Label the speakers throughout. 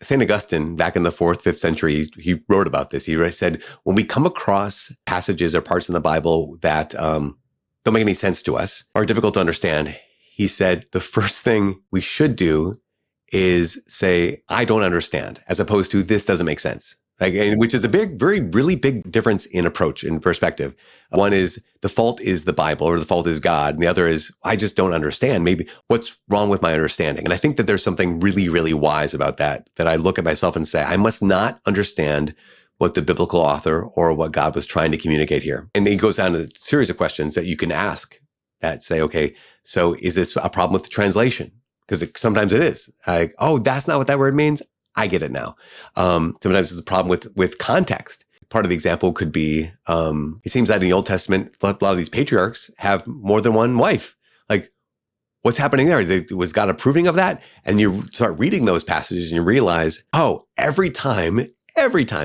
Speaker 1: St. Augustine, back in the 4th, 5th century, he wrote about this. He said, when we come across passages or parts in the Bible that don't make any sense to us, or are difficult to understand, he said, the first thing we should do is say, I don't understand, as opposed to this doesn't make sense. Which is a really big difference in approach, in perspective. One is the fault is the Bible or the fault is God. And the other is, I just don't understand. Maybe what's wrong with my understanding? And I think that there's something really, really wise about that I look at myself and say, I must not understand what the biblical author or what God was trying to communicate here. And he goes down to a series of questions that you can ask that say, okay, so is this a problem with the translation? Because sometimes it is. Oh, that's not what that word means. I get it now. Sometimes it's a problem with context. Part of the example could be, it seems that in the Old Testament, a lot of these patriarchs have more than one wife. Like, what's happening there? Was God approving of that? And you start reading those passages and you realize, oh, every time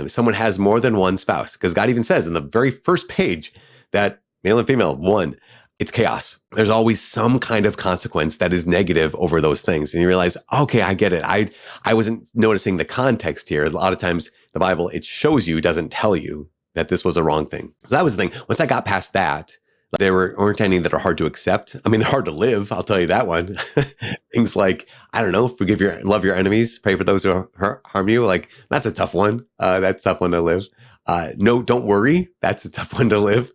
Speaker 1: someone has more than one spouse, because God even says in the very first page that male and female, one, it's chaos. There's always some kind of consequence that is negative over those things. And you realize, okay, I get it. I wasn't noticing the context here. A lot of times the Bible, it shows you, doesn't tell you that this was a wrong thing. So that was the thing. Once I got past that, there weren't any that are hard to accept. I mean, they're hard to live. I'll tell you that one. Things like, I don't know, love your enemies, pray for those who harm you. Like, that's a tough one. That's a tough one to live. No, don't worry. That's a tough one to live.